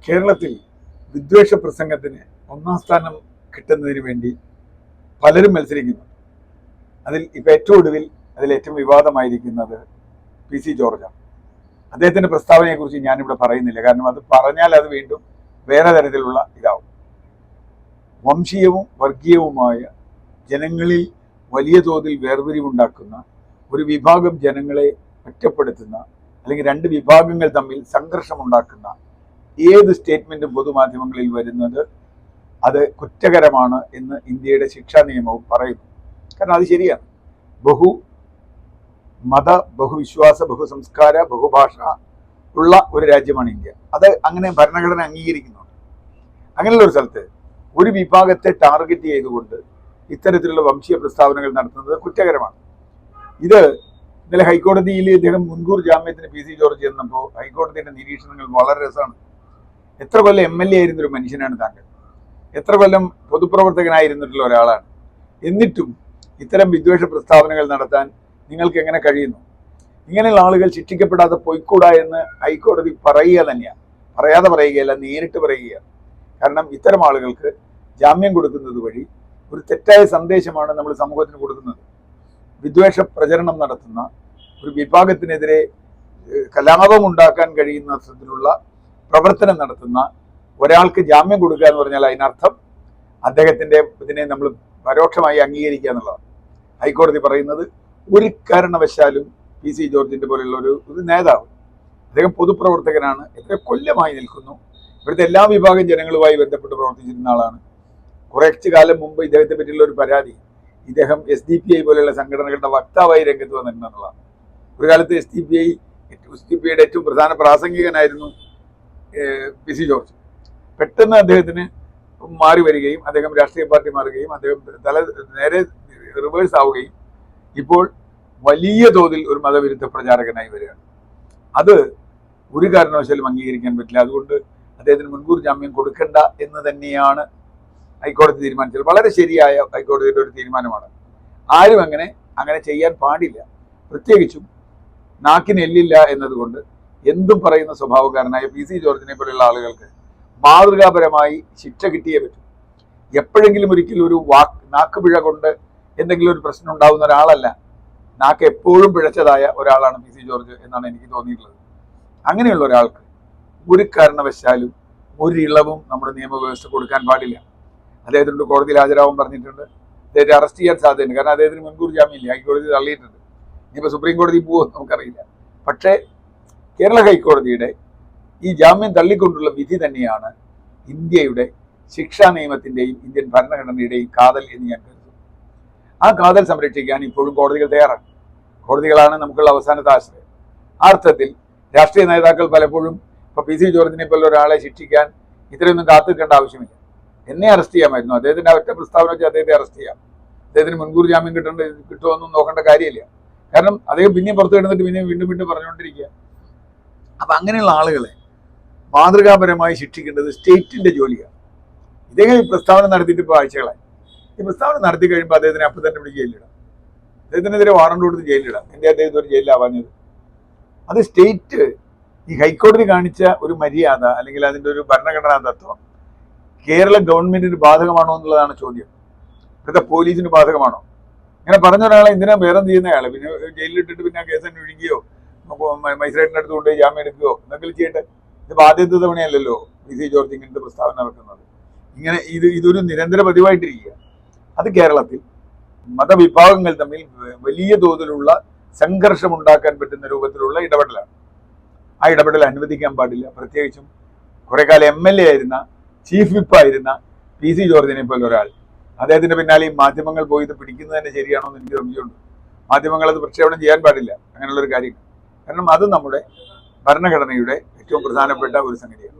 കേരളത്തിൽ വിദ്വേഷ പ്രസംഗത്തിന് ഒന്നാം സ്ഥാനം കിട്ടുന്നതിന് വേണ്ടി പലരും മത്സരിക്കുന്നു. അതിൽ ഇപ്പം ഏറ്റവും ഒടുവിൽ അതിലേറ്റവും വിവാദമായിരിക്കുന്നത് PC ജോർജാണ്. അദ്ദേഹത്തിൻ്റെ പ്രസ്താവനയെക്കുറിച്ച് ഞാനിവിടെ പറയുന്നില്ല, കാരണം അത് പറഞ്ഞാൽ അത് വീണ്ടും വേറെ തരത്തിലുള്ള ഇതാവും. വംശീയവും വർഗീയവുമായ ജനങ്ങളിൽ വലിയ തോതിൽ വേർതിരിവുണ്ടാക്കുന്ന ഒരു വിഭാഗം ജനങ്ങളെ ഒറ്റപ്പെടുത്തുന്ന, അല്ലെങ്കിൽ രണ്ട് വിഭാഗങ്ങൾ തമ്മിൽ സംഘർഷമുണ്ടാക്കുന്ന ഏത് സ്റ്റേറ്റ്മെൻറ്റും പൊതുമാധ്യമങ്ങളിൽ വരുന്നത് അത് കുറ്റകരമാണ് എന്ന് ഇന്ത്യയുടെ ശിക്ഷാ നിയമവും പറയുന്നു. കാരണം അത് ശരിയാണ്. ബഹുമത, ബഹുവിശ്വാസ, ബഹുസംസ്കാര, ബഹുഭാഷ ഉള്ള ഒരു രാജ്യമാണ് ഇന്ത്യ. അത് അങ്ങനെ ഭരണഘടന അംഗീകരിക്കുന്നുണ്ട്. അങ്ങനെയുള്ള ഒരു സ്ഥലത്ത് ഒരു വിഭാഗത്തെ ടാർഗറ്റ് ചെയ്തുകൊണ്ട് ഇത്തരത്തിലുള്ള വംശീയ പ്രസ്താവനകൾ നടത്തുന്നത് കുറ്റകരമാണ്. ഇത് ഇന്നലെ ഹൈക്കോടതിയിൽ ഇദ്ദേഹം മുൻകൂർ ജാമ്യത്തിന് PC ജോർജ് ചെന്നപ്പോൾ ഹൈക്കോടതിയുടെ നിരീക്ഷണങ്ങൾ വളരെ രസമാണ്. എത്ര കൊല്ലം MLA ആയിരുന്നൊരു മനുഷ്യനാണ് താങ്കൾ, എത്ര കൊല്ലം പൊതുപ്രവർത്തകനായിരുന്നിട്ടുള്ള ഒരാളാണ്, എന്നിട്ടും ഇത്തരം വിദ്വേഷ പ്രസ്താവനകൾ നടത്താൻ നിങ്ങൾക്ക് എങ്ങനെ കഴിയുന്നു? ഇങ്ങനെയുള്ള ആളുകൾ ശിക്ഷിക്കപ്പെടാതെ പോയിക്കൂടാ എന്ന് ഹൈക്കോടതി പറയുക തന്നെയാണ്. പറയാതെ പറയുകയല്ല, നേരിട്ട് പറയുകയാണ്. കാരണം ഇത്തരം ആളുകൾക്ക് ജാമ്യം കൊടുക്കുന്നത് വഴി ഒരു തെറ്റായ സന്ദേശമാണ് നമ്മൾ സമൂഹത്തിന് കൊടുക്കുന്നത്. വിദ്വേഷ പ്രചരണം നടത്തുന്ന ഒരു വിഭാഗത്തിനെതിരെ കലാപം ഉണ്ടാക്കാൻ കഴിയുന്ന തരത്തിലുള്ള പ്രവർത്തനം നടത്തുന്ന ഒരാൾക്ക് ജാമ്യം കൊടുക്കുക എന്ന് പറഞ്ഞാൽ അതിനർത്ഥം അദ്ദേഹത്തിൻ്റെ ഇതിനെ നമ്മൾ പരോക്ഷമായി അംഗീകരിക്കുക എന്നുള്ളതാണ്. ഹൈക്കോടതി പറയുന്നത് ഒരു കാരണവശാലും PC ജോർജിൻ്റെ പോലെയുള്ള ഒരു നേതാവ്, അദ്ദേഹം പൊതുപ്രവർത്തകനാണ്, എത്ര കൊല്ലമായി നിൽക്കുന്നു, ഇവിടുത്തെ എല്ലാ വിഭാഗം ജനങ്ങളുമായി ബന്ധപ്പെട്ട് പ്രവർത്തിച്ചിരുന്ന ആളാണ്. കുറച്ച് കാലം മുമ്പ് ഇദ്ദേഹത്തെ പറ്റിയുള്ള ഒരു പരാതി, ഇദ്ദേഹം SDPI പോലെയുള്ള സംഘടനകളുടെ വക്താവായി രംഗത്ത് വന്നിട്ടുണ്ടെന്നുള്ളതാണ്. ഒരു കാലത്ത് SDPIയുടെ ഏറ്റവും പ്രധാന പ്രാസംഗികനായിരുന്നു PC ജോർജ്. പെട്ടെന്ന് അദ്ദേഹത്തിന് മാറി വരികയും അദ്ദേഹം രാഷ്ട്രീയ പാർട്ടി മാറുകയും അദ്ദേഹം നേരെ റിവേഴ്സ് ആവുകയും ഇപ്പോൾ വലിയ തോതിൽ ഒരു മതവിരുദ്ധ പ്രചാരകനായി വരികയാണ്. അത് ഒരു കാരണവശാലും അംഗീകരിക്കാൻ പറ്റില്ല. അതുകൊണ്ട് അദ്ദേഹത്തിന് മുൻകൂർ ജാമ്യം കൊടുക്കണ്ട എന്ന് തന്നെയാണ് ഹൈക്കോടതി തീരുമാനിച്ചത്. വളരെ ശരിയായ ഹൈക്കോടതിയുടെ ഒരു തീരുമാനമാണ്. ആരും അങ്ങനെ ചെയ്യാൻ പാടില്ല. പ്രത്യേകിച്ചും നാക്കിന് എല്ലില്ല എന്നതുകൊണ്ട് എന്തും പറയുന്ന സ്വഭാവക്കാരനായ PC ജോർജിനെ പോലെയുള്ള ആളുകൾക്ക് മാതൃകാപരമായി ശിക്ഷ കിട്ടിയേ പറ്റും. എപ്പോഴെങ്കിലും ഒരിക്കലും ഒരു നാക്ക് പിഴ കൊണ്ട് എന്തെങ്കിലും ഒരു പ്രശ്നം ഉണ്ടാകുന്ന ഒരാളല്ല. നാക്ക് എപ്പോഴും പിഴച്ചതായ ഒരാളാണ് PC ജോർജ് എന്നാണ് എനിക്ക് തോന്നിയിട്ടുള്ളത്. അങ്ങനെയുള്ള ഒരാൾക്ക് ഒരു കാരണവശാലും ഒരു ഇളവും നമ്മുടെ നിയമവ്യവസ്ഥ കൊടുക്കാൻ പാടില്ല. അദ്ദേഹത്തിനോട് കോടതിയിൽ ഹാജരാവാൻ പറഞ്ഞിട്ടുണ്ട്. അദ്ദേഹത്തെ അറസ്റ്റ് ചെയ്യാൻ സാധ്യതയുണ്ട്. കാരണം അദ്ദേഹത്തിന് മുൻകൂർ ജാമ്യമില്ല, ഹൈക്കോടതി തള്ളിയിട്ടുണ്ട്. ഇനിയിപ്പോൾ സുപ്രീം കോടതി പോകുമെന്ന് നമുക്കറിയില്ല. പക്ഷേ കേരള ഹൈക്കോടതിയുടെ ഈ ജാമ്യം തള്ളിക്കൊണ്ടുള്ള വിധി തന്നെയാണ് ഇന്ത്യയുടെ ശിക്ഷാ നിയമത്തിൻ്റെയും ഇന്ത്യൻ ഭരണഘടനയുടെയും കാതൽ എന്ന് ഞാൻ കരുതുന്നു. ആ കാതൽ സംരക്ഷിക്കാൻ ഇപ്പോഴും കോടതികൾ തയ്യാറാണ്. കോടതികളാണ് നമുക്കുള്ള അവസാനത്തെ ആശ്രയം. ആ അർത്ഥത്തിൽ രാഷ്ട്രീയ നേതാക്കൾ പലപ്പോഴും ഇപ്പോൾ PC ജോർജിനെ പോലെ ഒരാളെ ശിക്ഷിക്കാൻ ഇത്രയൊന്നും കാത്തിരിക്കേണ്ട ആവശ്യമില്ല. എന്നെ അറസ്റ്റ് ചെയ്യാമായിരുന്നു. അദ്ദേഹത്തിൻ്റെ ഒറ്റ പ്രസ്താവന വെച്ച് അദ്ദേഹത്തെ അറസ്റ്റ് ചെയ്യാം. അദ്ദേഹത്തിന് മുൻകൂർ ജാമ്യം കിട്ടുമെന്നും നോക്കേണ്ട കാര്യമില്ല. കാരണം അദ്ദേഹം പിന്നെയും പുറത്തു കിടന്നിട്ട് പിന്നെയും വീണ്ടും വീണ്ടും പറഞ്ഞുകൊണ്ടിരിക്കുക. അപ്പം അങ്ങനെയുള്ള ആളുകളെ മാതൃകാപരമായി ശിക്ഷിക്കേണ്ടത് സ്റ്റേറ്റിൻ്റെ ജോലിയാണ്. ഇദ്ദേഹം ഈ പ്രസ്താവന നടത്തിയിട്ട് ഇപ്പോൾ ആഴ്ചകളായി. ഈ പ്രസ്താവന നടത്തി കഴിയുമ്പോൾ അദ്ദേഹത്തിനെ അപ്പം തന്നെ പിടിച്ച് ജയിലിടാം. അദ്ദേഹത്തിനെതിരെ വാറണ്ട് കൊടുത്ത് ജയിലിടാം. എൻ്റെ അദ്ദേഹം ഒരു ജയിലിലാവാഞ്ഞത് അത് സ്റ്റേറ്റ് ഈ ഹൈക്കോടതി കാണിച്ച ഒരു മര്യാദ അല്ലെങ്കിൽ അതിൻ്റെ ഒരു ഭരണഘടനാ തത്വം കേരള ഗവൺമെൻറ്റിന് ബാധകമാണോ എന്നുള്ളതാണ് ചോദ്യം. ഇവിടുത്തെ പോലീസിന് ബാധകമാണോ? ഇങ്ങനെ പറഞ്ഞ ഒരാളെ എന്തിനാ വേറെ ചെയ്യുന്നയാൾ പിന്നെ ജയിലിലിട്ടിട്ട് പിന്നെ ആ കേസ് അന്വേഷിക്കുകയോ മജിസ്ട്രേറ്റിൻ്റെ അടുത്ത് കൊണ്ടുപോയി ജാമ്യം എടുക്കുകയോ എന്തെങ്കിലും ചെയ്യട്ടെ. ഇത് ആദ്യത്തെ തവണയല്ലല്ലോ PC ജോർജ് ഇങ്ങനത്തെ പ്രസ്താവന നടക്കുന്നത്. ഇതൊരു നിരന്തര പതിവായിട്ടിരിക്കുക. അത് കേരളത്തിൽ മതവിഭാഗങ്ങൾ തമ്മിൽ വലിയ തോതിലുള്ള സംഘർഷം ഉണ്ടാക്കാൻ പറ്റുന്ന രൂപത്തിലുള്ള ഇടപെടലാണ്. ആ ഇടപെടൽ അനുവദിക്കാൻ പാടില്ല. പ്രത്യേകിച്ചും കുറെ കാലം MLA ആയിരുന്ന, ചീഫ് വിപ്പ് ആയിരുന്ന PC ജോർജിനെ പോലെ ഒരാൾ, അദ്ദേഹത്തിന്റെ പിന്നാലെ ഈ മാധ്യമങ്ങൾ പോയി ഇത് പിടിക്കുന്നത് തന്നെ ശരിയാണോ എന്ന് എനിക്ക് സംശയമുണ്ട്. മാധ്യമങ്ങൾ അത് പ്രക്ഷേപണം ചെയ്യാൻ പാടില്ല അങ്ങനെയുള്ളൊരു കാര്യം. കാരണം അത് നമ്മുടെ ഭരണഘടനയുടെ ഏറ്റവും പ്രധാനപ്പെട്ട ഒരു സംഗതിയാണ്.